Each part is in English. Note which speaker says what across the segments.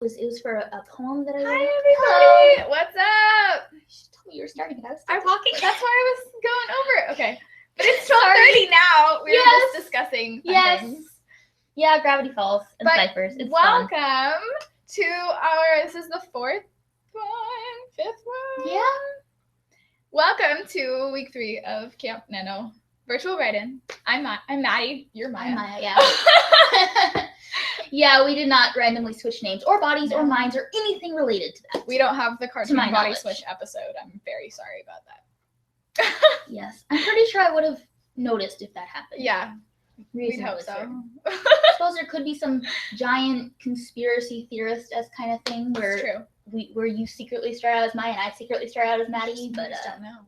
Speaker 1: It was for a poem that I wrote.
Speaker 2: Hi, everybody. What's up?
Speaker 1: You should tell me you were starting it.
Speaker 2: I'm talking. That's why I was going over it. Okay. But it's 12:30 now. We were just discussing things.
Speaker 1: Yeah, Gravity Falls and Ciphers. It's
Speaker 2: welcome
Speaker 1: fun.
Speaker 2: to our, this is the 4th one, 5th one?
Speaker 1: Yeah.
Speaker 2: Welcome to week 3 of Camp Nano Virtual Write-In. I'm Maddie. You're Maya.
Speaker 1: I'm Maya, yeah. Yeah, we did not randomly switch names or bodies or minds or anything related to that.
Speaker 2: We don't have the cartoon body
Speaker 1: knowledge.
Speaker 2: switch episode. I'm very sorry about that.
Speaker 1: Yes. I'm pretty sure I would have noticed if that happened.
Speaker 2: Yeah.
Speaker 1: We'd
Speaker 2: hope so.
Speaker 1: I suppose there could be some giant conspiracy theorist-esque kind of thing where you secretly start out as Maya and I secretly start out as Maddie, but
Speaker 2: I don't know.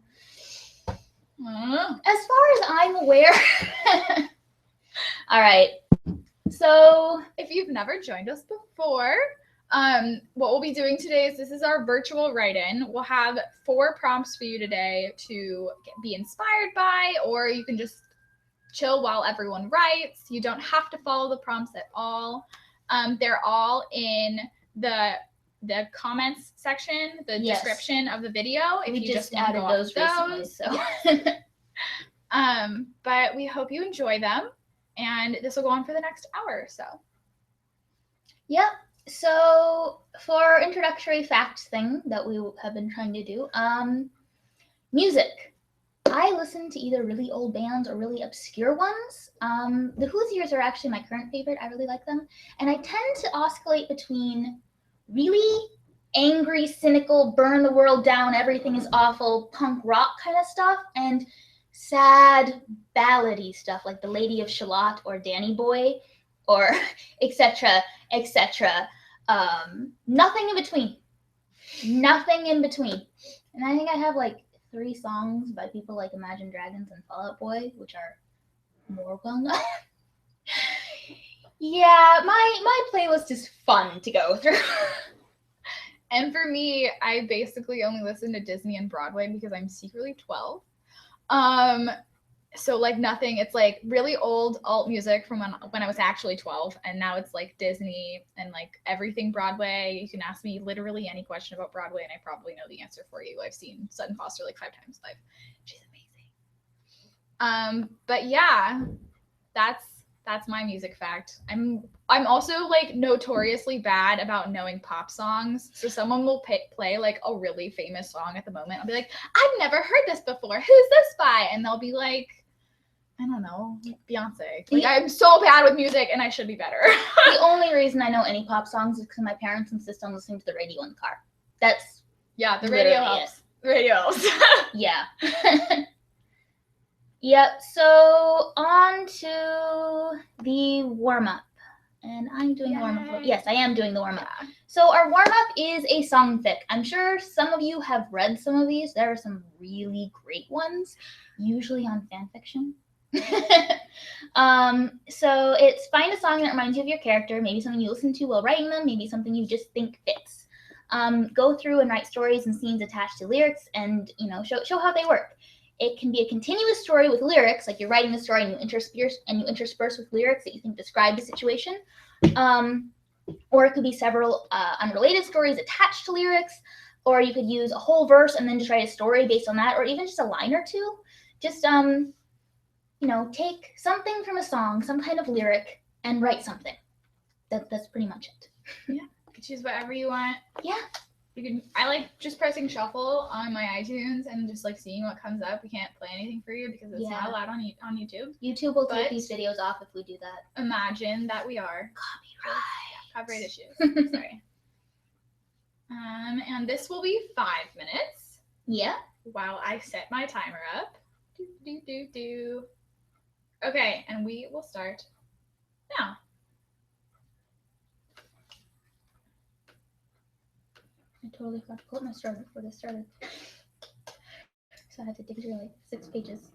Speaker 1: As far as I'm aware. All right. So,
Speaker 2: if you've never joined us before, what we'll be doing today is this is our virtual write-in. We'll have 4 prompts for you today to be inspired by, or you can just chill while everyone writes. You don't have to follow the prompts at all. They're all in the comments section, the description of the video. If
Speaker 1: we
Speaker 2: you
Speaker 1: just
Speaker 2: want
Speaker 1: added
Speaker 2: to go
Speaker 1: those recently, so.
Speaker 2: But we hope you enjoy them, and this will go on for the next hour or so.
Speaker 1: Yep. So for our introductory facts thing that we have been trying to do, music. I listen to either really old bands or really obscure ones. The Hoosiers are actually my current favorite. I really like them. And I tend to oscillate between really angry, cynical, burn the world down, everything is awful, punk rock kind of stuff, and sad, ballady stuff like The Lady of Shalott or Danny Boy or etc., etc. Nothing in between. Nothing in between. And I think I have like 3 songs by people like Imagine Dragons and Fall Out Boy, which are more well known. Yeah, my playlist is fun to go through.
Speaker 2: And for me, I basically only listen to Disney and Broadway because I'm secretly 12. So like nothing, it's like really old alt music from when I was actually 12, and now it's like Disney and like everything Broadway. You can ask me literally any question about Broadway and I probably know the answer for you. I've seen Sutton Foster like 5 times live. She's amazing. But yeah, that's my music fact. I'm also like notoriously bad about knowing pop songs. So someone will play like a really famous song at the moment. I'll be like, I've never heard this before. Who's this by? And they'll be like, I don't know, Beyonce. Like, I'm so bad with music and I should be better.
Speaker 1: The only reason I know any pop songs is because my parents insist on listening to the radio in the car. That's
Speaker 2: the radio helps. The radio helps.
Speaker 1: Yeah. Yep, so on to the warm-up. And I'm doing the warm-up. Yes, I am doing the warm-up. Yeah. So our warm-up is a songfic. I'm sure some of you have read some of these. There are some really great ones, usually on fanfiction. So it's find a song that reminds you of your character, maybe something you listen to while writing them, maybe something you just think fits. Go through and write stories and scenes attached to lyrics and, show how they work. It can be a continuous story with lyrics, like you're writing the story and you intersperse with lyrics that you think describe the situation. Or it could be several unrelated stories attached to lyrics, or you could use a whole verse and then just write a story based on that, or even just a line or two. Just, take something from a song, some kind of lyric, and write something. That's pretty much it.
Speaker 2: Yeah, you can choose whatever you want.
Speaker 1: Yeah.
Speaker 2: I like just pressing shuffle on my iTunes and just like seeing what comes up. We can't play anything for you because it's not allowed on YouTube.
Speaker 1: YouTube will take these videos off if we do that.
Speaker 2: Imagine that we are. Copyright issues. Sorry. And this will be 5 minutes.
Speaker 1: Yeah.
Speaker 2: While I set my timer up. Okay, and we will start now.
Speaker 1: I totally forgot to pull up my story before this started. So I had to dig through like 6 pages.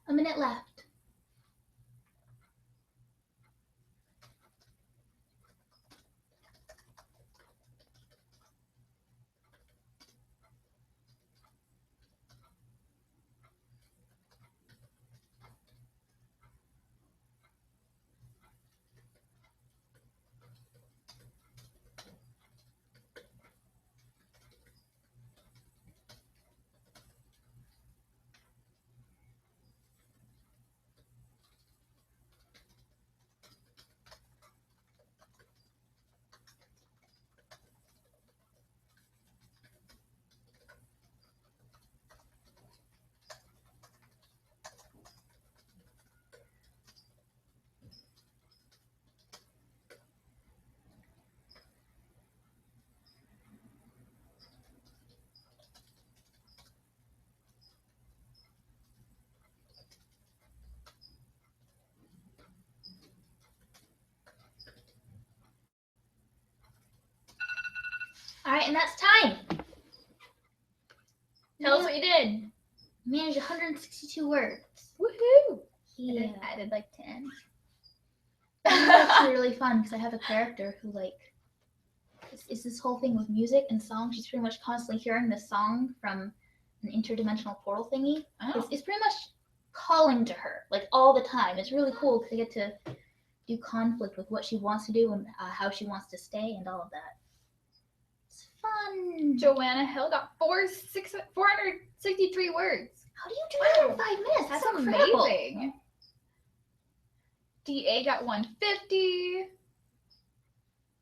Speaker 1: A minute left. All right, and that's time.
Speaker 2: Tell us what you did.
Speaker 1: Managed 162 words.
Speaker 2: Woohoo!
Speaker 1: Yeah.
Speaker 2: I did like 10.
Speaker 1: It's actually really fun because I have a character who it's this whole thing with music and song. She's pretty much constantly hearing this song from an interdimensional portal thingy.
Speaker 2: Oh.
Speaker 1: It's pretty much calling to her like all the time. It's really cool because I get to do conflict with what she wants to do and how she wants to stay and all of that. It's fun.
Speaker 2: Joanna Hill got 463 words.
Speaker 1: How do you do that in 5 minutes?
Speaker 2: That's
Speaker 1: incredible.
Speaker 2: amazing. DA got 150.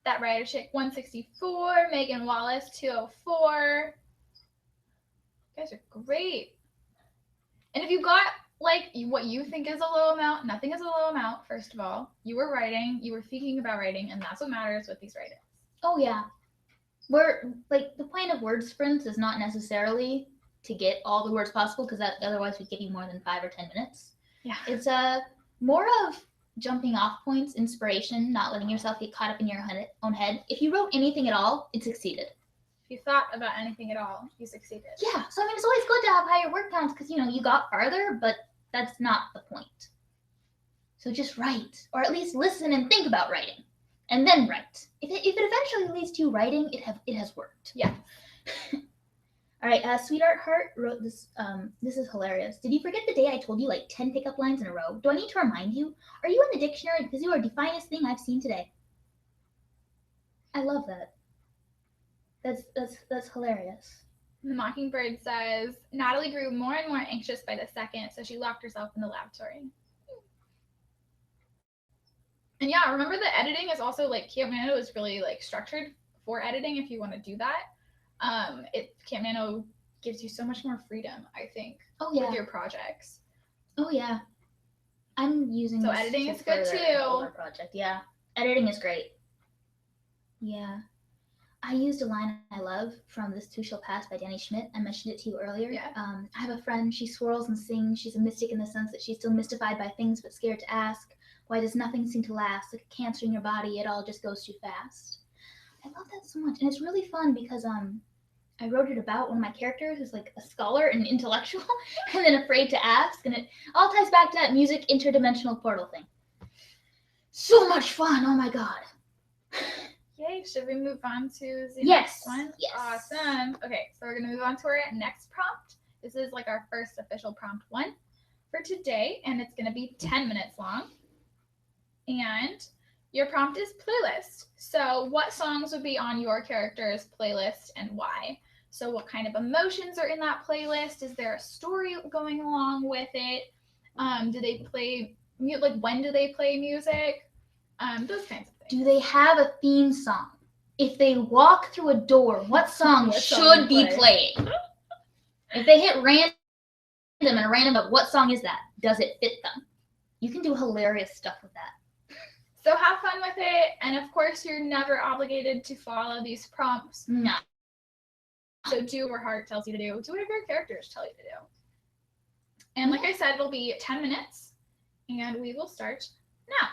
Speaker 2: That writer chick 164. Megan Wallace 204. You guys are great. And if you got like what you think is a low amount, nothing is a low amount. First of all, you were writing, you were thinking about writing, and that's what matters with these write-ins.
Speaker 1: Oh yeah. We're like the point of word sprints is not necessarily to get all the words possible because that otherwise would give you more than 5 or 10 minutes.
Speaker 2: Yeah.
Speaker 1: It's more of jumping off points, inspiration, not letting yourself get caught up in your own head. If you wrote anything at all, it succeeded.
Speaker 2: If you thought about anything at all, you succeeded.
Speaker 1: Yeah. So I mean, it's always good to have higher word counts because you got farther, but that's not the point. So just write, or at least listen and think about writing. And then write. If it eventually leads to you writing, it has worked.
Speaker 2: Yeah.
Speaker 1: All right, Sweetheart Heart wrote this. This is hilarious. Did you forget the day I told you like 10 pickup lines in a row? Do I need to remind you? Are you in the dictionary? Because you are the finest thing I've seen today. I love that. That's hilarious.
Speaker 2: The Mockingbird says, Natalie grew more and more anxious by the second, so she locked herself in the laboratory. And yeah, remember the editing is also like Camp Nano is really like structured for editing if you want to do that. Camp Nano gives you so much more freedom, I think, with your projects.
Speaker 1: Oh yeah. I'm using
Speaker 2: so
Speaker 1: this
Speaker 2: editing
Speaker 1: to
Speaker 2: is good too.
Speaker 1: Project. Yeah. Editing is great. Yeah. I used a line I love from This Too Shall Pass by Danny Schmidt. I mentioned it to you earlier.
Speaker 2: Yeah.
Speaker 1: I have a friend, she swirls and sings. She's a mystic in the sense that she's still mystified by things but scared to ask. Why does nothing seem to last? Like a cancer in your body, it all just goes too fast. I love that so much. And it's really fun because I wrote it about one of my characters who's like a scholar and intellectual and then afraid to ask. And it all ties back to that music interdimensional portal thing. So much fun. Oh my God.
Speaker 2: Yay. Should we move on to the
Speaker 1: next
Speaker 2: one?
Speaker 1: Yes.
Speaker 2: Awesome. Okay, so we're going to move on to our next prompt. This is like our first official prompt one for today, and it's going to be 10 minutes long. And your prompt is playlist. So what songs would be on your character's playlist and why? So what kind of emotions are in that playlist? Is there a story going along with it? Do they play, like when do they play music? Those kinds of things.
Speaker 1: Do they have a theme song? If they walk through a door, what song should be playing? If they hit random and a random, what song is that? Does it fit them? You can do hilarious stuff with that.
Speaker 2: So have fun with it, and of course you're never obligated to follow these prompts.
Speaker 1: No.
Speaker 2: So do what your heart tells you to do. Do whatever your characters tell you to do. And like I said, it'll be 10 minutes, and we will start now.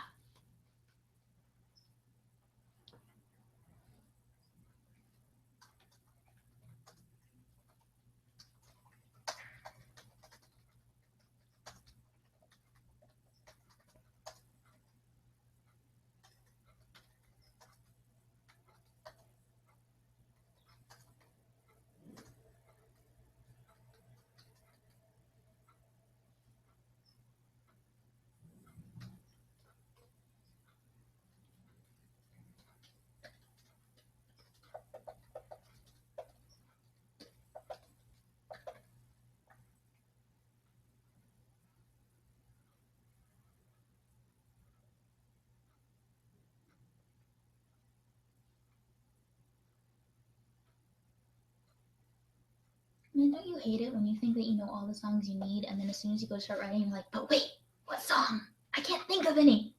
Speaker 1: And don't you hate it when you think that you know all the songs you need, and then as soon as you go start writing, you're like, but wait, what song? I can't think of any.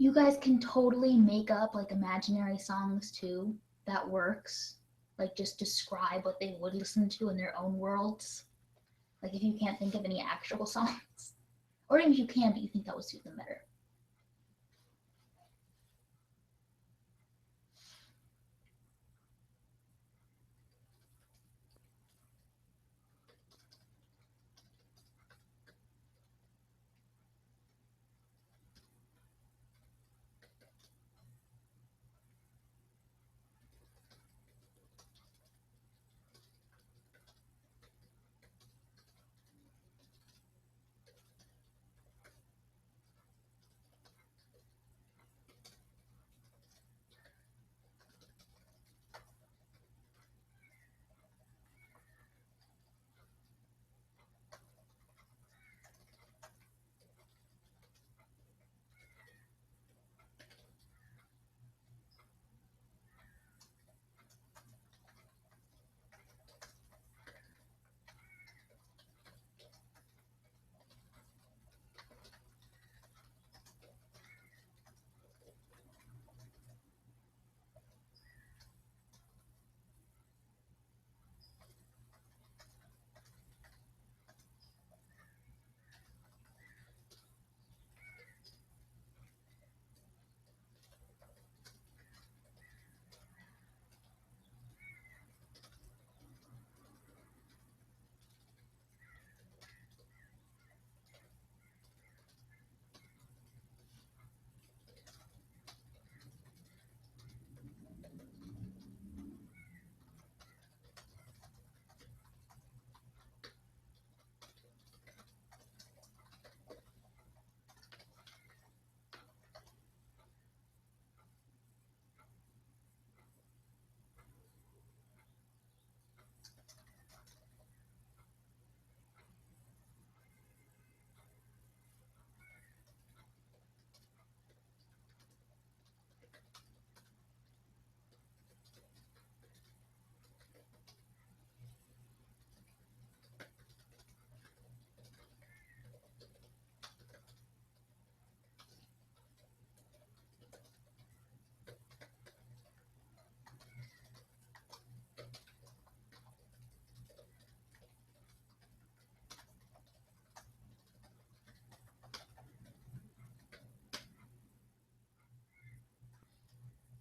Speaker 1: You guys can totally make up like imaginary songs too. That works. Like just describe what they would listen to in their own worlds. Like if you can't think of any actual songs, or even if you can, but you think that would suit them better.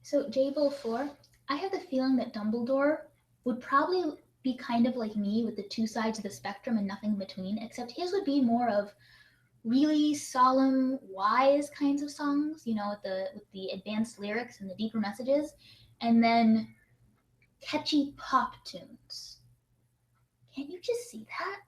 Speaker 1: So Jable 4, I have the feeling that Dumbledore would probably be kind of like me with the two sides of the spectrum and nothing in between, except his would be more of really solemn, wise kinds of songs, you know, with the advanced lyrics and the deeper messages, and then catchy pop tunes. Can't you just see that?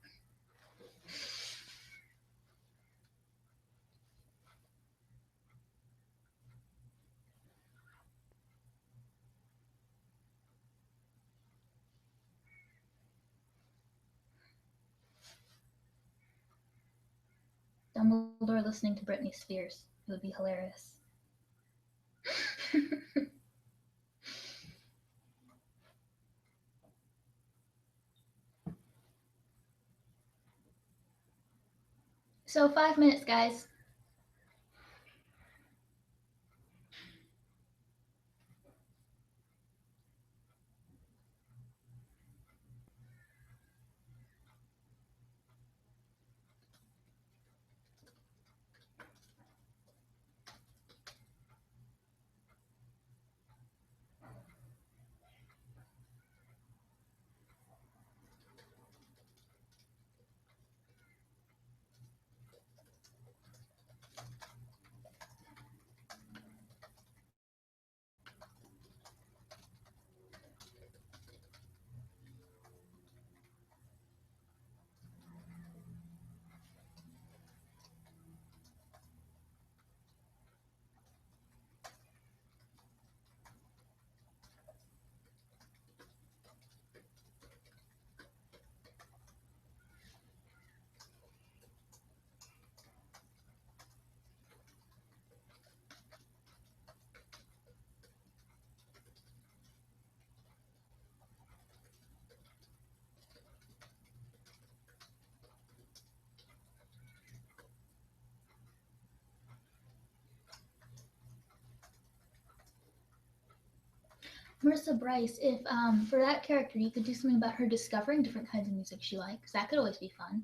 Speaker 1: Dumbledore listening to Britney Spears. It would be hilarious. So 5 minutes, guys. Marissa Bryce, if for that character you could do something about her discovering different kinds of music she likes, that could always be fun.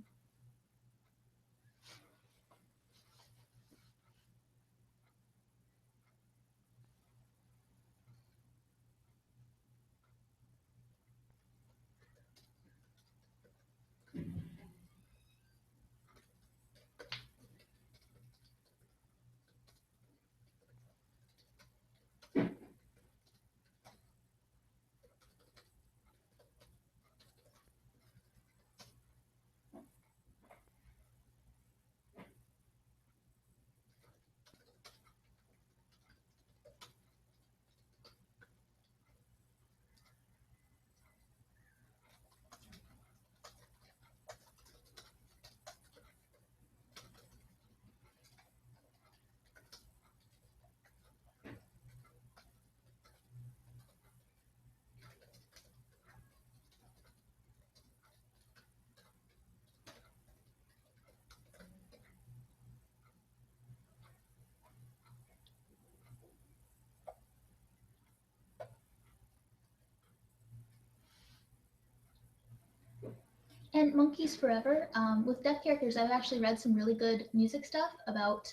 Speaker 1: And Monkeys Forever, with deaf characters, I've actually read some really good music stuff about.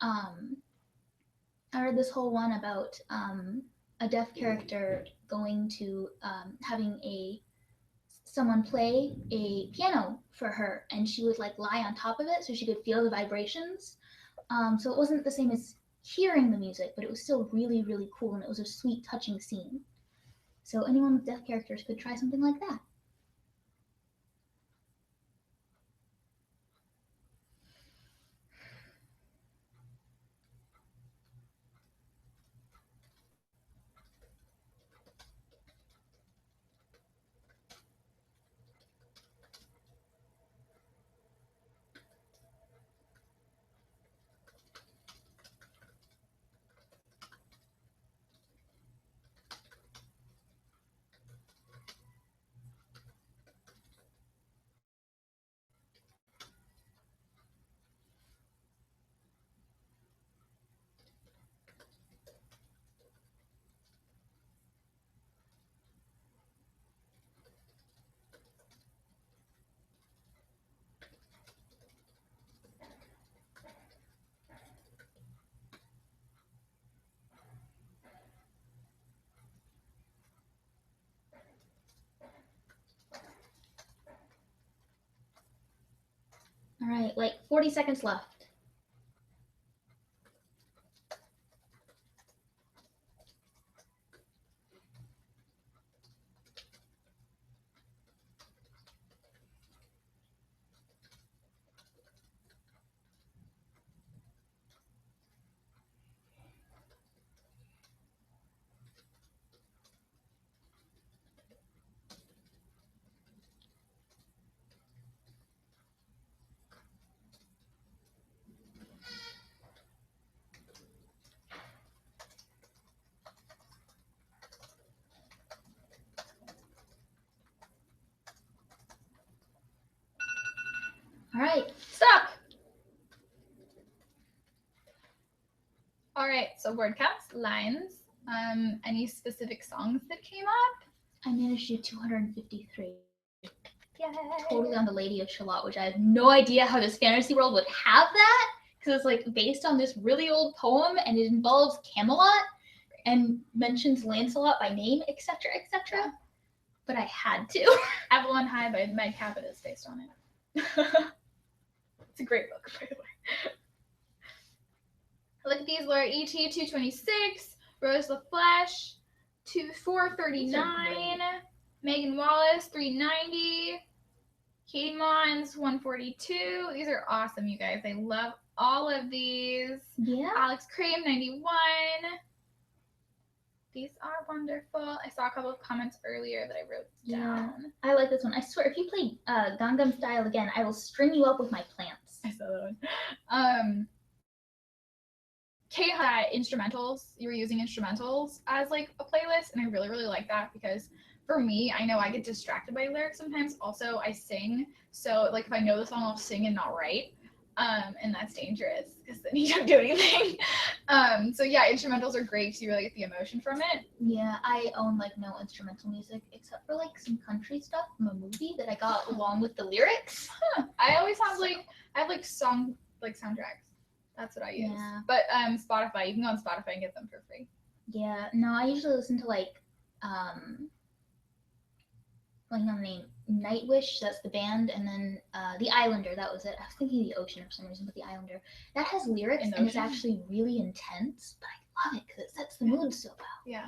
Speaker 1: I read this whole one about a deaf character going to having someone play a piano for her, and she would like lie on top of it so she could feel the vibrations. So it wasn't the same as hearing the music, but it was still really, really cool, and it was a sweet, touching scene. So anyone with deaf characters could try something like that. All right, like 40 seconds left. All right,
Speaker 2: Stop. All right, so word counts, lines, any specific songs that came up?
Speaker 1: I managed to do 253.
Speaker 2: Yay.
Speaker 1: Totally on the Lady of Shalott, which I have no idea how this fantasy world would have that, because it's like based on this really old poem and it involves Camelot and mentions Lancelot by name, etc., etc. But I had to.
Speaker 2: Avalon High by Meg Cabot is based on it. It's a great book, by the way. Look at these, Laura. E.T. 226, Rose LaFleche 439, Megan Wallace 390, Katie Mons 142. These are awesome, you guys. I love all of these.
Speaker 1: Yeah.
Speaker 2: Alex Crane 91. These are wonderful. I saw a couple of comments earlier that I wrote down.
Speaker 1: I like this one. I swear, if you play Gangnam Style again, I will string you up with my plants.
Speaker 2: I saw that one. Kate had instrumentals. You were using instrumentals as like a playlist, and I really, really like that because for me, I know I get distracted by lyrics sometimes. Also, I sing, so like if I know the song, I'll sing and not write. And that's dangerous because then you don't do anything. So yeah, instrumentals are great because you really get the emotion from it.
Speaker 1: Yeah, I own like no instrumental music except for like some country stuff from a movie that I got along with the lyrics.
Speaker 2: I always have soundtracks. That's what I use.
Speaker 1: Yeah.
Speaker 2: But Spotify, you can go on Spotify and get them for free.
Speaker 1: Yeah, no, I usually listen to like blanking on the name, Nightwish, that's the band, and then The Islander, that was it. I was thinking The Ocean for some reason, but The Islander. That has lyrics
Speaker 2: In the
Speaker 1: and it's
Speaker 2: Ocean?
Speaker 1: actually really intense, but I love it because it sets the mood so well.
Speaker 2: Yeah.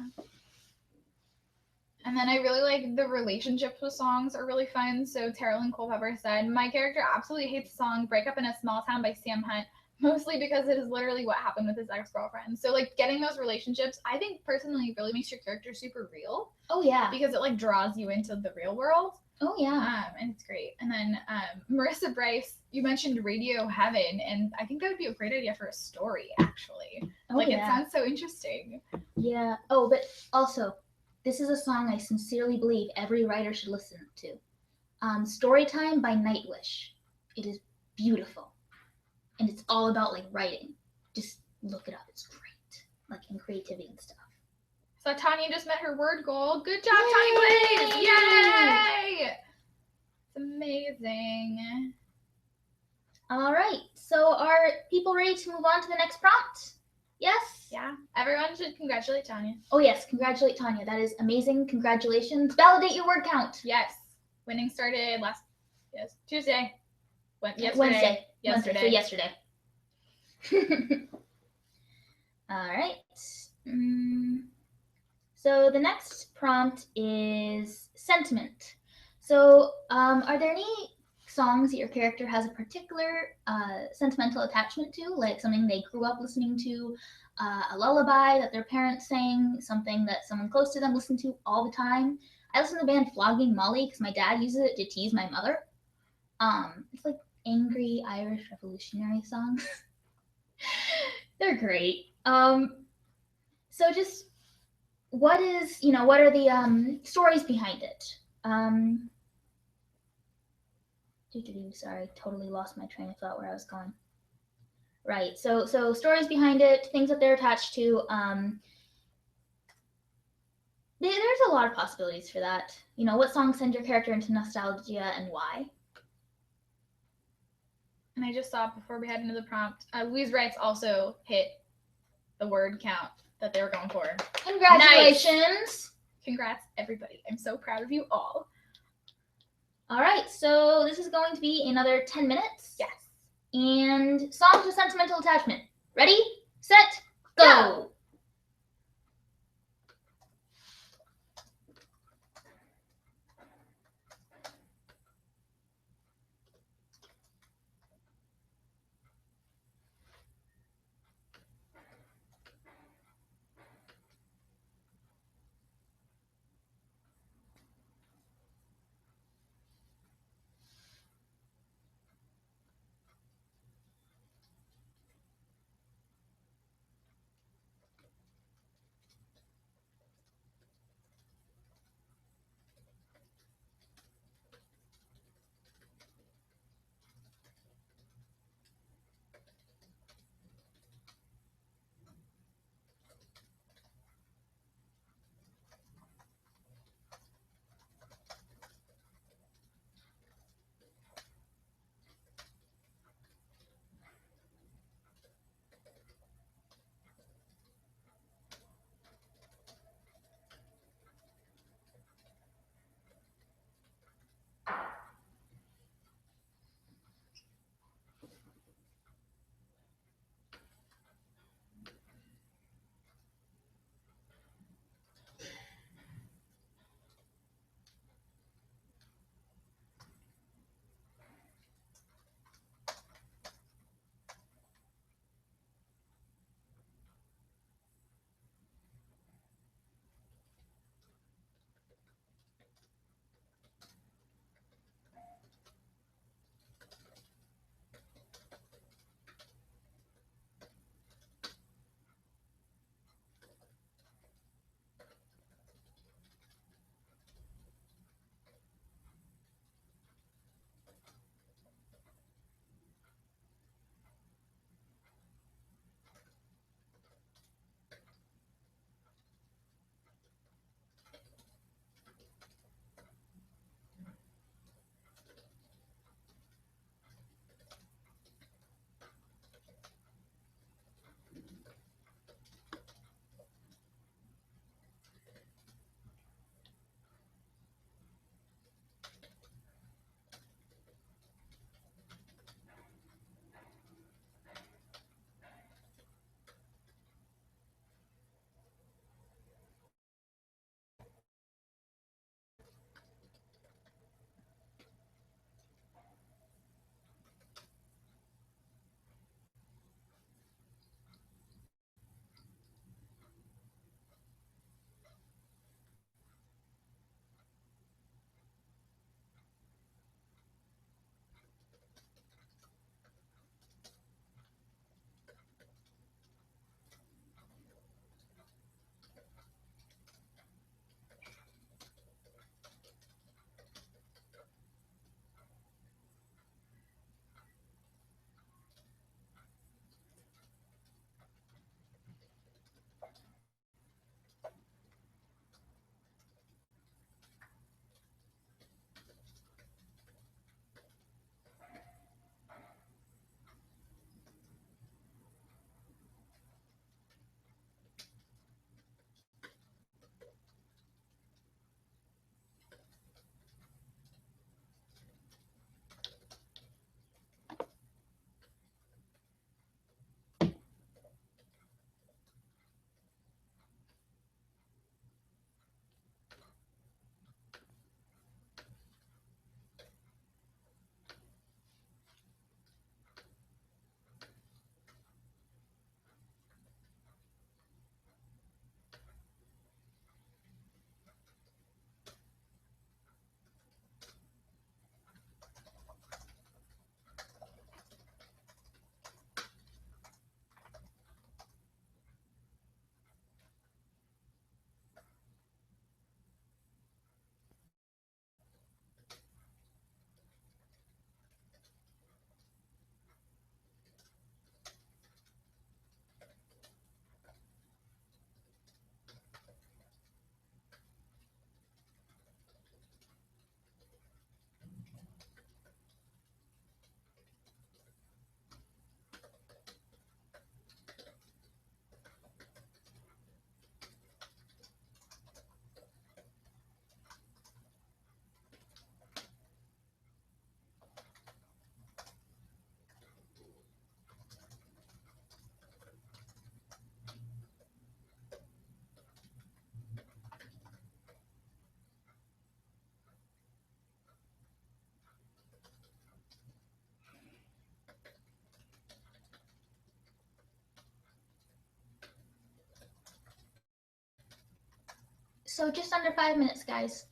Speaker 2: And then I really like the relationships with songs are really fun. So Terrell and Culpepper said, my character absolutely hates the song Break Up in a Small Town by Sam Hunt, mostly because it is literally what happened with his ex-girlfriend. So like getting those relationships, I think personally really makes your character super real.
Speaker 1: Oh yeah.
Speaker 2: Because it like draws you into the real world.
Speaker 1: Oh yeah.
Speaker 2: And it's great. And then Marissa Bryce, you mentioned Radio Heaven, and I think that would be a great idea for a story, actually.
Speaker 1: Oh
Speaker 2: Like
Speaker 1: yeah.
Speaker 2: it sounds so interesting.
Speaker 1: Yeah. Oh, but also, this is a song I sincerely believe every writer should listen to. Storytime by Nightwish. It is beautiful. And it's all about like writing. Just look it up. It's great. Like in creativity and stuff.
Speaker 2: So Tanya just met her word goal. Good job, Tanya Blaze!
Speaker 1: Yay!
Speaker 2: Yay! It's amazing.
Speaker 1: All right. So are people ready to move on to the next prompt? Yes?
Speaker 2: Yeah. Everyone should congratulate Tanya.
Speaker 1: Oh yes, congratulate Tanya. That is amazing. Congratulations. Validate your word count.
Speaker 2: Yes. Winning started Tuesday.
Speaker 1: Wednesday.
Speaker 2: Yesterday.
Speaker 1: So yesterday. All right. So the next prompt is sentiment. So are there any songs that your character has a particular sentimental attachment to, like something they grew up listening to, a lullaby that their parents sang, something that someone close to them listened to all the time? I listen to the band Flogging Molly because my dad uses it to tease my mother. It's like angry Irish revolutionary songs. They're great. So just what are the stories behind it? Sorry, totally lost my train of thought where I was going. Right. So stories behind it, things that they're attached to. There's a lot of possibilities for that. What song sends your character into nostalgia and why?
Speaker 2: And I just saw before we head into the prompt, Louise Wrights also hit the word count that they were going for.
Speaker 1: Congratulations!
Speaker 2: Nice. Congrats, everybody. I'm so proud of you all.
Speaker 1: All right, so this is going to be another 10 minutes.
Speaker 2: Yes.
Speaker 1: And songs with sentimental attachment. Ready, set, go! So just under 5 minutes, guys.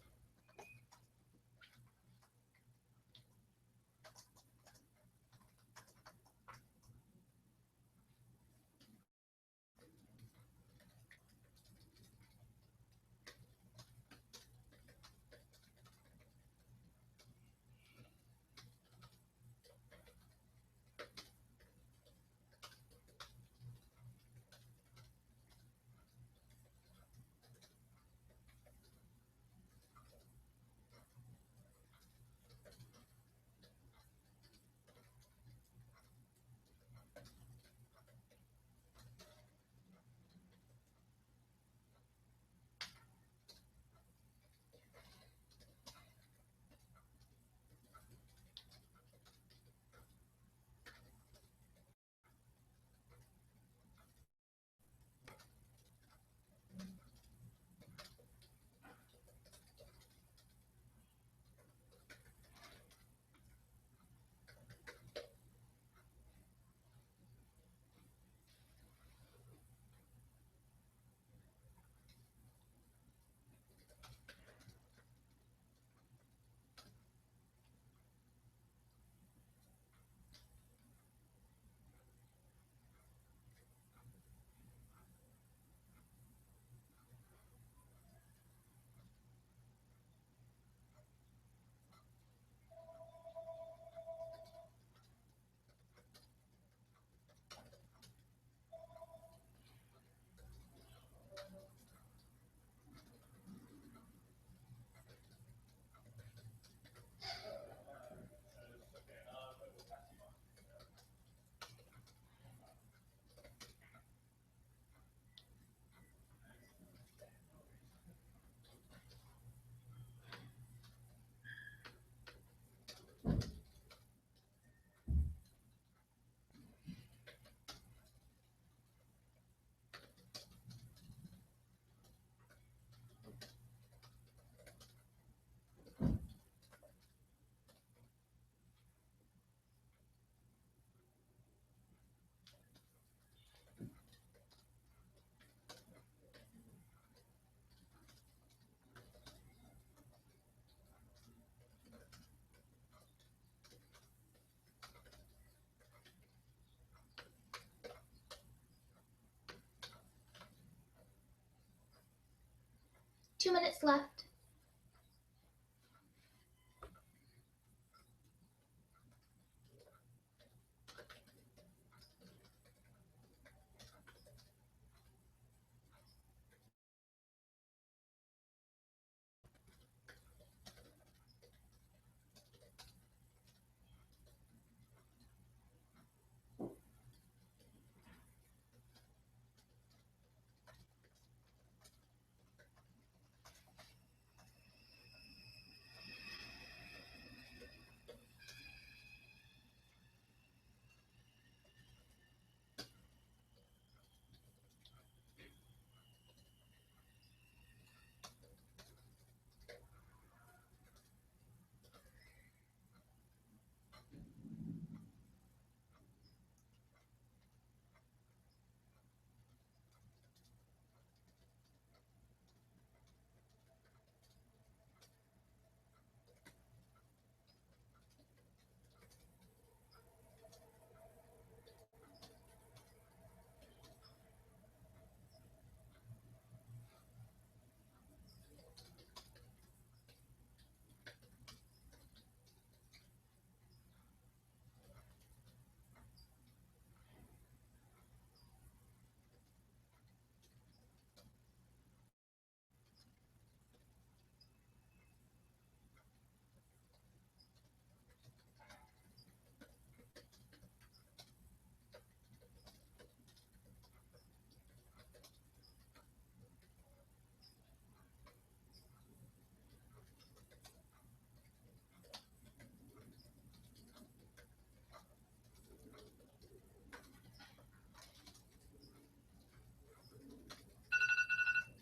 Speaker 1: Two minutes left.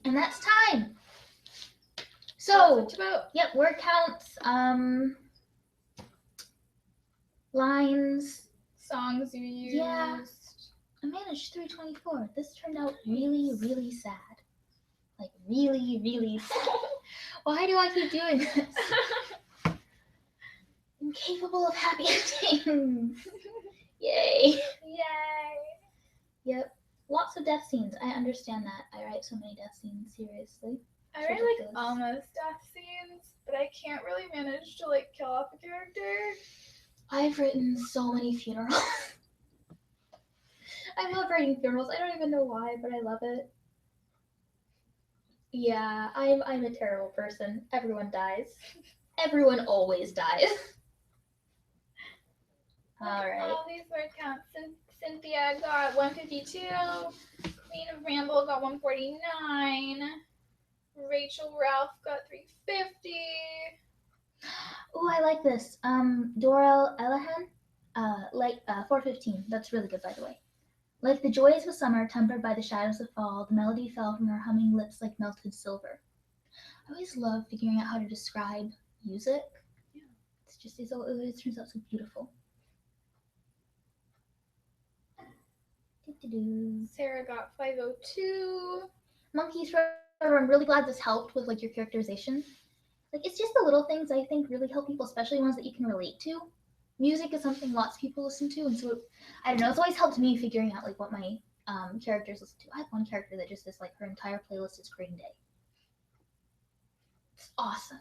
Speaker 1: And that's time. So, yep, word counts, lines,
Speaker 2: songs you used.
Speaker 1: Yeah. I managed 324. This turned out really, really sad. Like really, really sad. Why do I keep doing this? Incapable of happy endings. Yay.
Speaker 2: Yay.
Speaker 1: Yep. Lots of death scenes. I understand that. I write so many death scenes, seriously.
Speaker 2: I write like almost death scenes, but I can't really manage to like kill off a character.
Speaker 1: I've written so many funerals. I love writing funerals. I don't even know why, but I love it. Yeah, I'm a terrible person. Everyone dies. Everyone always dies. Alright.
Speaker 2: All these word counts. Cynthia got 152. Queen of Ramble got 149. Rachel Ralph got 350.
Speaker 1: Oh, I like this. Dorel Elahan, 415. That's really good, by the way. Like the joys of summer tempered by the shadows of fall, the melody fell from her humming lips like melted silver. I always love figuring out how to describe music.
Speaker 2: Yeah.
Speaker 1: It always turns out so beautiful.
Speaker 2: Sarah got 502.
Speaker 1: Monkeys Forever, I'm really glad this helped with like your characterization. Like it's just the little things I think really help people, especially ones that you can relate to. Music is something lots of people listen to, and so I don't know. It's always helped me figuring out like what my characters listen to. I have one character that just is like her entire playlist is Green Day. It's awesome.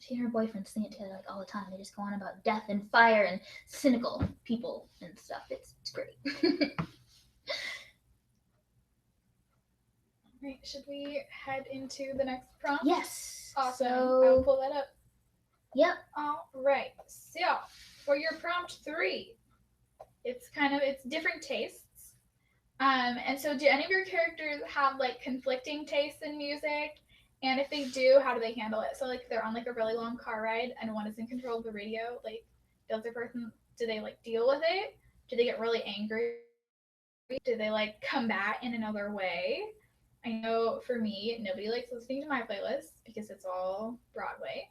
Speaker 1: She and her boyfriend sing it together like all the time. They just go on about death and fire and cynical people and stuff. It's great.
Speaker 2: Right, should we head into the next prompt?
Speaker 1: Yes.
Speaker 2: Awesome.
Speaker 1: So,
Speaker 2: I'll pull that up.
Speaker 1: Yep.
Speaker 2: All right. So for your prompt 3, it's different tastes. And so do any of your characters have like conflicting tastes in music? And if they do, how do they handle it? So like if they're on like a really long car ride and one is in control of the radio, like do they like deal with it? Do they get really angry? Do they like combat in another way? I know for me, nobody likes listening to my playlist because it's all Broadway.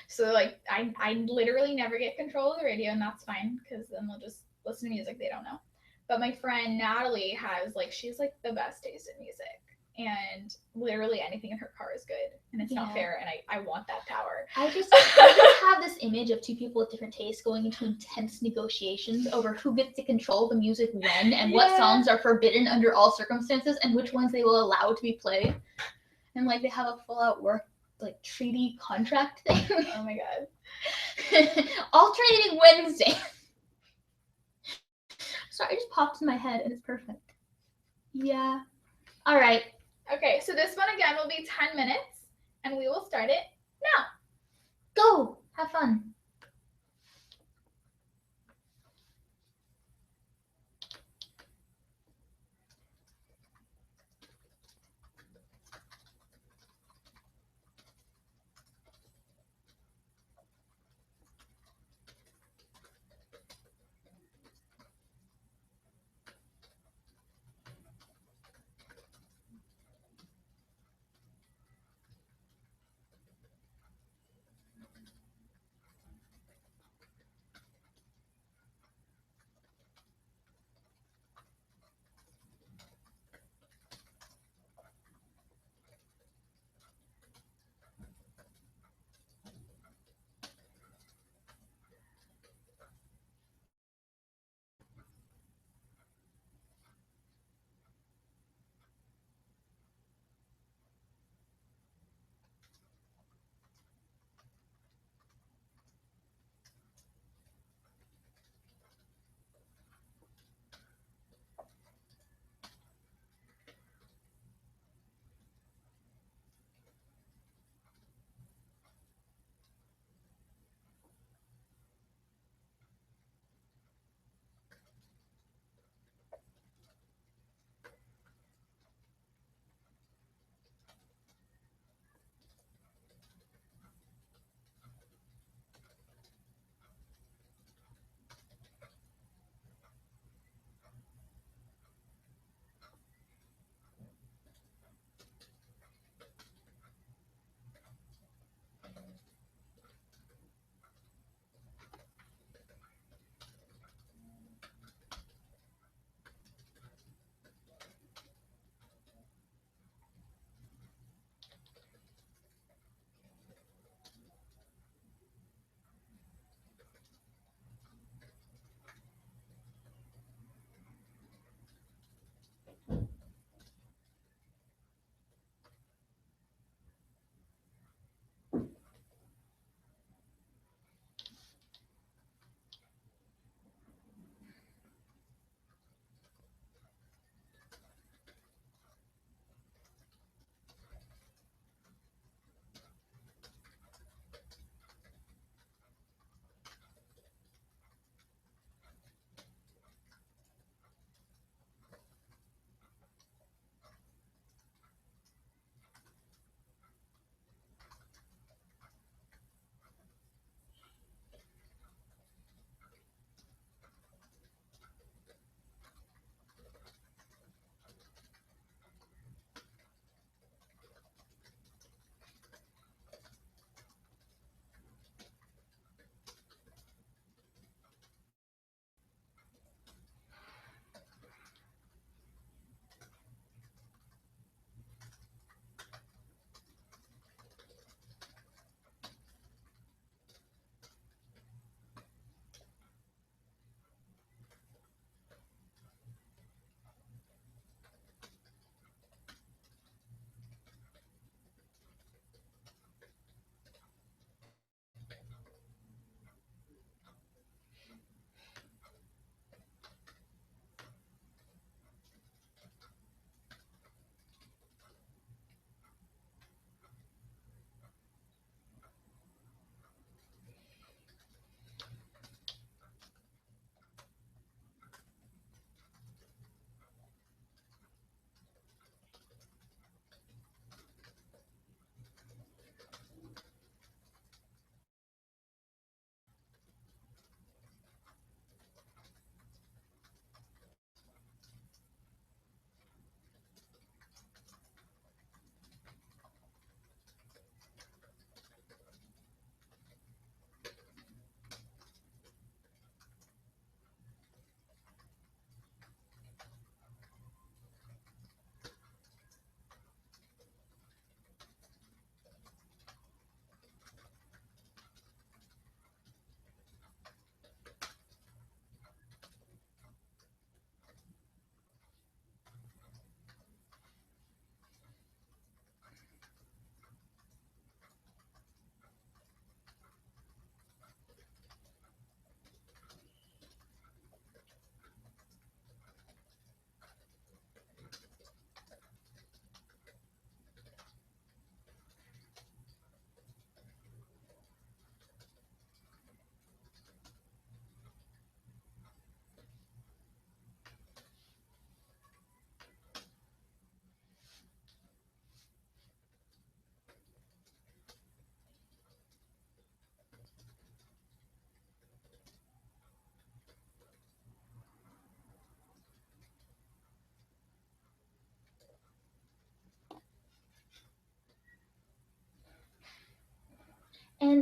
Speaker 2: So like I literally never get control of the radio, and that's fine because then they'll just listen to music they don't know. But my friend Natalie has like she's like the best taste in music, and literally anything in her car is good, and it's not fair, and I want that power.
Speaker 1: I just have this image of two people with different tastes going into intense negotiations over who gets to control the music when and what songs are forbidden under all circumstances and which ones they will allow to be played. And like they have a full out work like treaty contract thing.
Speaker 2: Oh my god.
Speaker 1: Alternating Wednesday. Sorry, it just popped in my head and it's perfect. Yeah. All right.
Speaker 2: Okay, so this one again will be 10 minutes and we will start it now.
Speaker 1: Go. Have fun.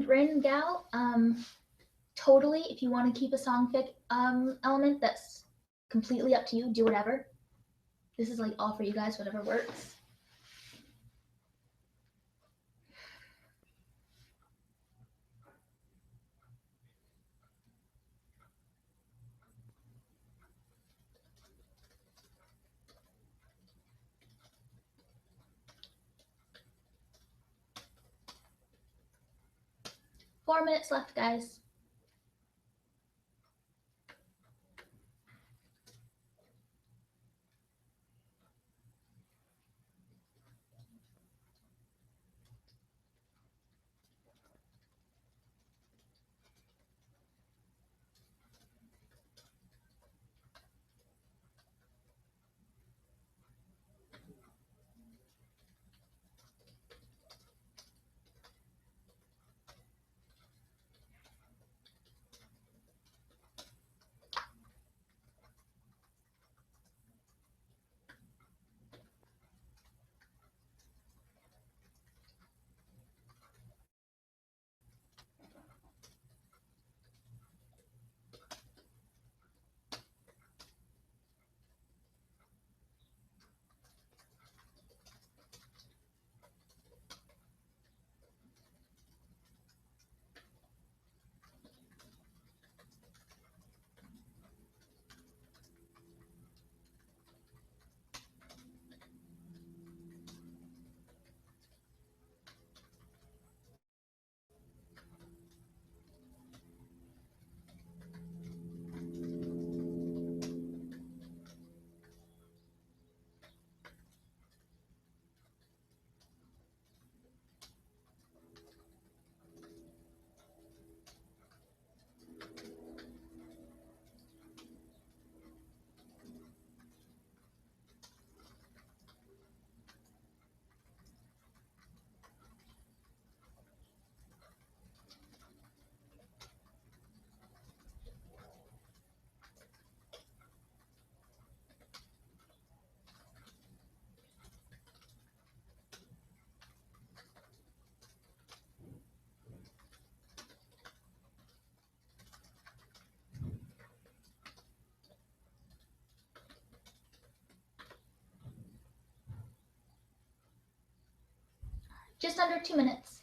Speaker 1: Rin gal, totally, if you want to keep a songfic element, that's completely up to you. Do whatever. This is like all for you guys, whatever works. Four minutes left, guys. Just under 2 minutes.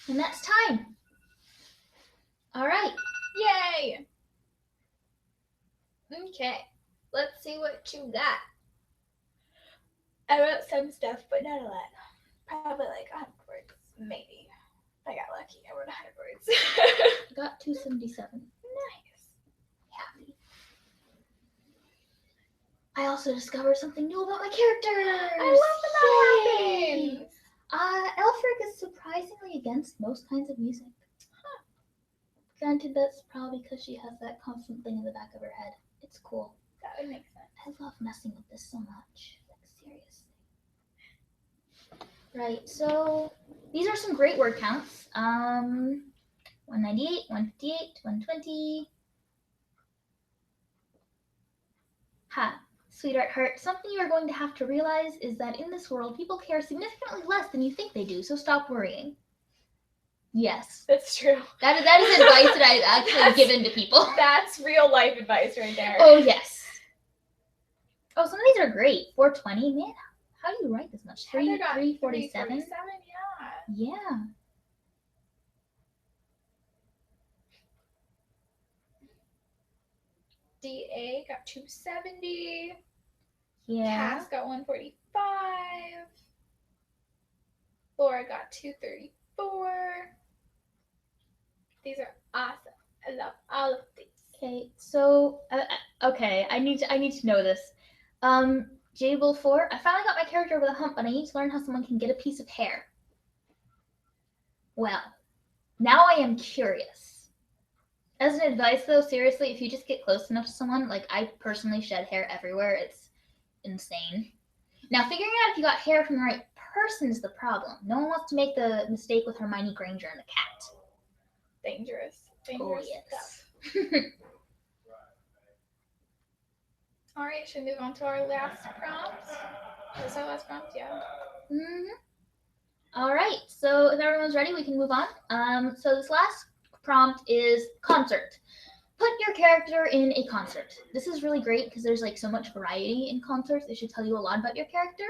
Speaker 1: And that's time. All right.
Speaker 2: Yay! Okay, let's see what you got. I wrote some stuff, but not a lot. Probably like 100 words, maybe. If I got lucky, I wrote 100 words.
Speaker 1: I got 277.
Speaker 2: Nice.
Speaker 1: Happy. I also discovered something new about my characters.
Speaker 2: I love when that happens.
Speaker 1: Elfric is surprisingly against most kinds of music. Granted, that's probably because she has that constant thing in the back of her head. It's cool.
Speaker 2: That would make sense.
Speaker 1: I love messing with this so much. Like, seriously. Right, so these are some great word counts. 198, 158, 120. Ha, sweetheart heart, something you are going to have to realize is that in this world, people care significantly less than you think they do, so stop worrying. Yes.
Speaker 2: That's true.
Speaker 1: That is advice that I've actually given to people.
Speaker 2: That's real life advice right there.
Speaker 1: Oh, yes. Oh, some of these are great. 420, man, how do you write this much? 347?
Speaker 2: 347, yeah.
Speaker 1: Yeah.
Speaker 2: DA got 270.
Speaker 1: Yeah.
Speaker 2: Cass got 145. Laura got 234. These are awesome. I love all of these.
Speaker 1: Okay, so okay, I need to know this. Jable 4, I finally got my character over the hump, but I need to learn how someone can get a piece of hair. Well, now I am curious. As an advice though, seriously, if you just get close enough to someone, like I personally shed hair everywhere, it's insane. Now, figuring out if you got hair from the right person is the problem. No one wants to make the mistake with Hermione Granger and the cat.
Speaker 2: Dangerous.
Speaker 1: Oh, yes.
Speaker 2: Stuff. All right, should we move on to our last prompt? Is this our last prompt? Yeah.
Speaker 1: All right, so if everyone's ready, we can move on. So this last prompt is concert. Put your character in a concert. This is really great because there's like so much variety in concerts. It should tell you a lot about your character.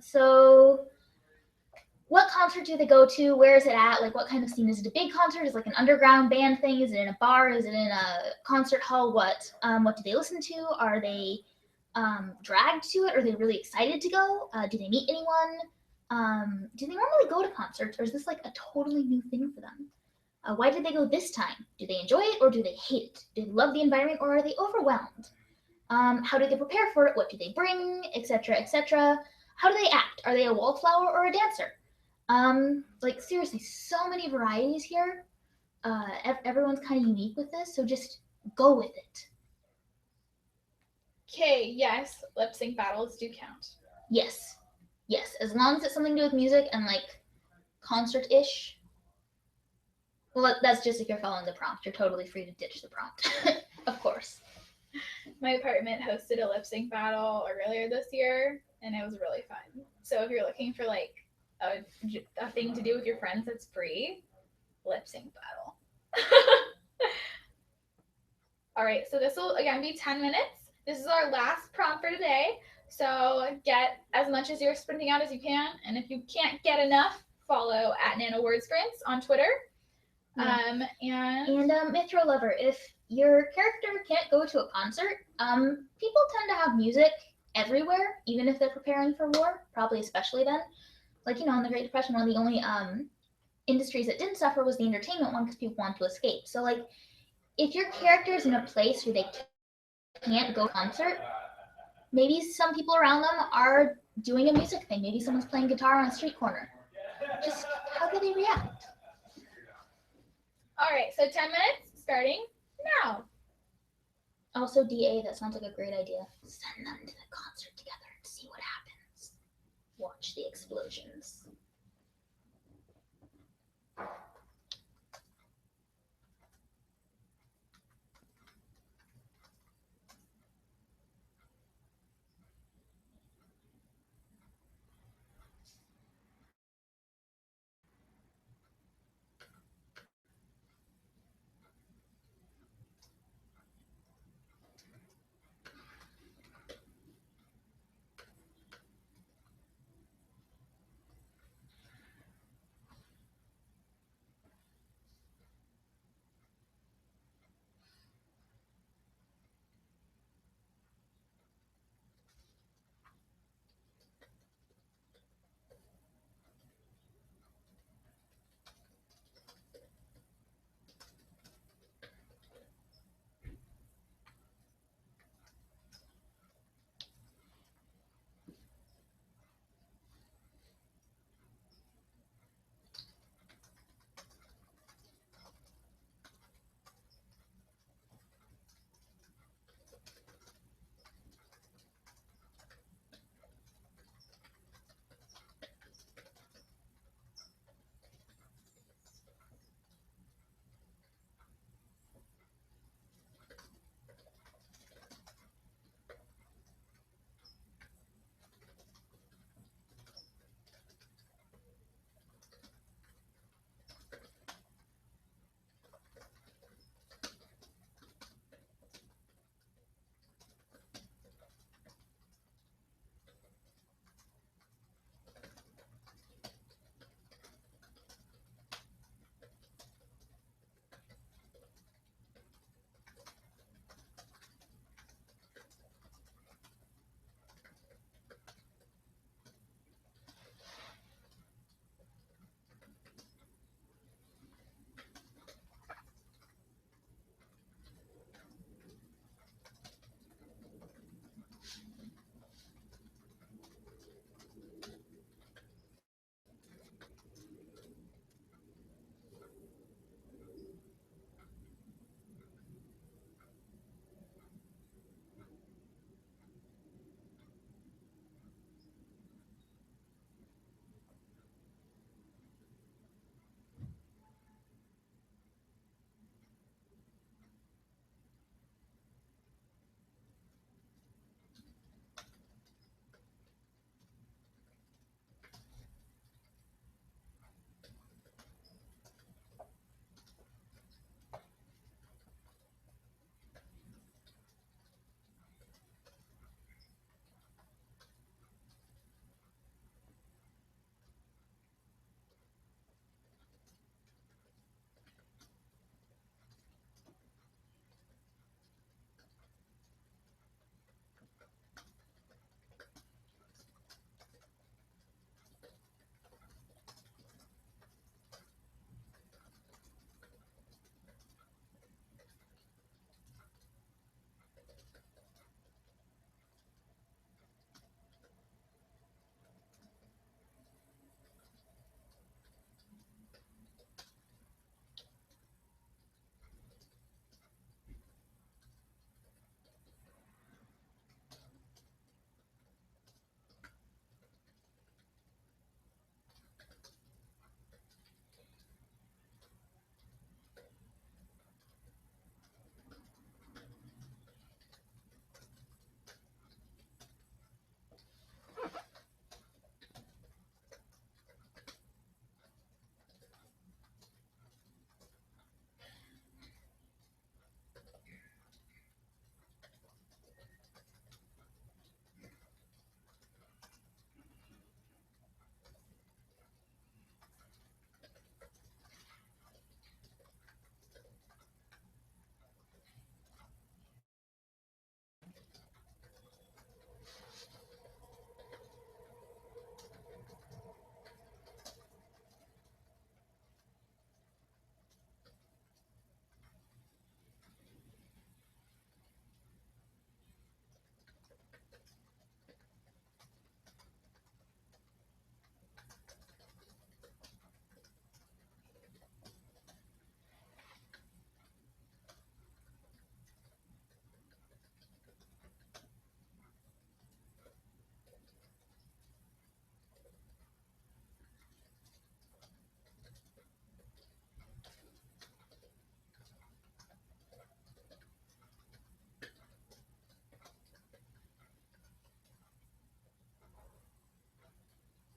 Speaker 1: So what concert do they go to? Where is it at? Like what kind of scene? Is it a big concert? Is it like an underground band thing? Is it in a bar? Is it in a concert hall? What do they listen to? Are they dragged to it? Are they really excited to go? Do they meet anyone? Do they normally go to concerts, or is this like a totally new thing for them? Why did they go this time? Do they enjoy it or do they hate it? Do they love the environment or are they overwhelmed? How do they prepare for it? What do they bring? Etc. etc. How do they act? Are they a wallflower or a dancer? Like seriously, so many varieties here. Everyone's kind of unique with this, so just go with it.
Speaker 2: Okay, yes, lip sync battles do count.
Speaker 1: Yes, as long as it's something to do with music and like concert-ish. Well, that's just if you're following the prompt. You're totally free to ditch the prompt, of course.
Speaker 2: My apartment hosted a lip sync battle earlier this year, and it was really fun. So if you're looking for like a thing to do with your friends that's free, lip sync battle. All right, so this will again be 10 minutes. This is our last prompt for today. So get as much as you're sprinting out as you can, and if you can't get enough, follow at NaNoWriMo on Twitter.
Speaker 1: And Mythro Lover, if your character can't go to a concert, people tend to have music everywhere, even if they're preparing for war, probably especially then. Like, in the Great Depression, one of the only industries that didn't suffer was the entertainment one because people want to escape. So, like, if your character's in a place where they can't go to a concert, maybe some people around them are doing a music thing. Maybe someone's playing guitar on a street corner. Just how do they react?
Speaker 2: All right, so 10 minutes starting now.
Speaker 1: Also, DA, that sounds like a great idea. Send them to the concert together and see what happens. Watch the explosions.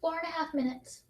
Speaker 1: 4.5 minutes.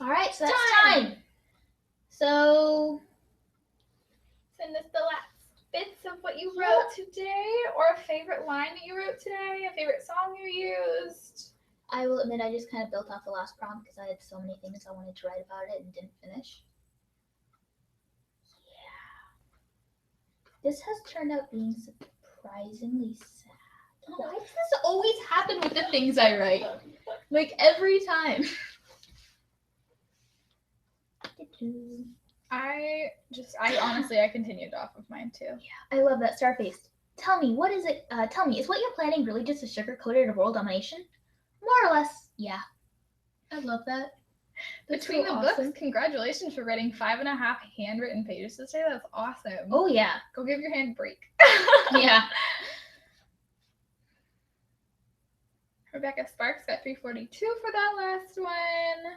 Speaker 1: All right, so that's time. So
Speaker 2: send us the last bits of what you wrote today, or a favorite line that you wrote today, a favorite song you used.
Speaker 1: I will admit I just kind of built off the last prompt because I had so many things I wanted to write about it and didn't finish. This has turned out being surprisingly sad. Why does this always happen with the things I write? Like every time.
Speaker 2: I honestly, I continued off of mine too.
Speaker 1: Yeah, I love that star-faced. Tell me, what is it? Tell me, is what you're planning really just a sugar-coated world domination? More or less, yeah. I love that. That's
Speaker 2: Between
Speaker 1: so
Speaker 2: the
Speaker 1: awesome.
Speaker 2: books, congratulations for writing 5.5 handwritten pages today. That's awesome.
Speaker 1: Oh yeah.
Speaker 2: Go give your hand a break.
Speaker 1: Yeah.
Speaker 2: Rebecca Sparks got 342 for that last one.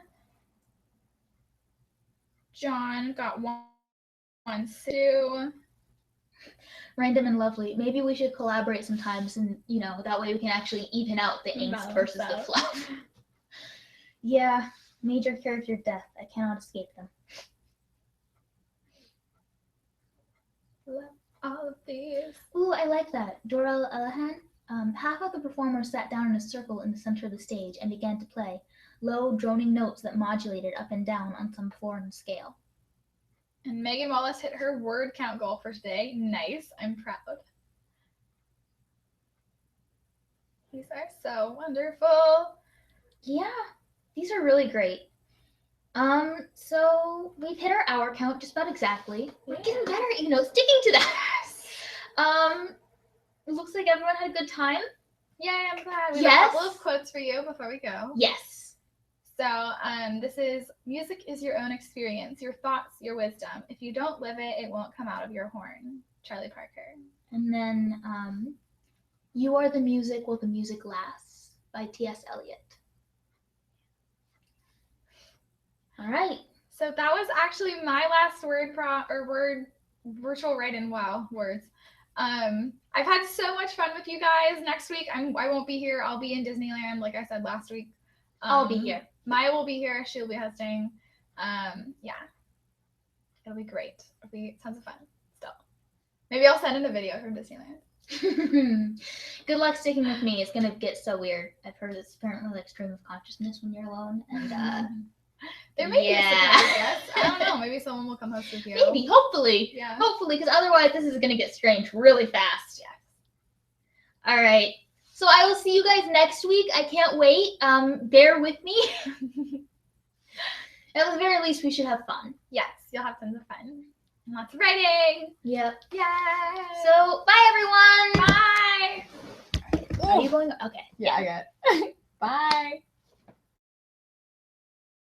Speaker 2: John got 112.
Speaker 1: Random and lovely. Maybe we should collaborate sometimes, and that way we can actually even out the angst
Speaker 2: Balance
Speaker 1: versus the
Speaker 2: out.
Speaker 1: fluff. Yeah, major character death. I cannot escape them.
Speaker 2: Love all of these.
Speaker 1: Ooh, I like that. Dorel Elahan. Half of the performers sat down in a circle in the center of the stage and began to play low, droning notes that modulated up and down on some foreign scale.
Speaker 2: And Megan Wallace hit her word count goal for today. Nice. I'm proud. These are so wonderful.
Speaker 1: Yeah, these are really great. So we've hit our hour count just about exactly. We're getting better, sticking to that. It looks like everyone had a good time.
Speaker 2: Yay, I'm glad. We
Speaker 1: Yes.
Speaker 2: have a couple of quotes for you before we go.
Speaker 1: Yes.
Speaker 2: So, this is, music is your own experience, your thoughts, your wisdom. If you don't live it, it won't come out of your horn. Charlie Parker.
Speaker 1: And then, You Are the Music While the Music Lasts by T.S. Eliot. All right.
Speaker 2: So that was actually my last word virtual write-in. Wow, words. I've had so much fun with you guys. Next week, I won't be here. I'll be in Disneyland, like I said last week.
Speaker 1: I'll be here.
Speaker 2: Maya will be here. She'll be hosting. Yeah. It'll be great. It'll be tons of fun. Still. Maybe I'll send in a video from Disneyland.
Speaker 1: Good luck sticking with me. It's gonna get so weird. I've heard it's apparently like stream of consciousness when you're alone, and
Speaker 2: there may be a surprise guest. I don't know. Maybe someone will come host with you.
Speaker 1: Maybe, hopefully.
Speaker 2: Yeah.
Speaker 1: Hopefully, because otherwise this is gonna get strange really fast.
Speaker 2: Yes.
Speaker 1: All right. So I will see you guys next week. I can't wait. Bear with me. At the very least, we should have fun.
Speaker 2: Yes, you'll have tons of fun. And lots of writing.
Speaker 1: Yep.
Speaker 2: Yay.
Speaker 1: So, bye, everyone.
Speaker 2: Bye.
Speaker 1: Are you going? Okay.
Speaker 2: Yeah, I got it. Bye.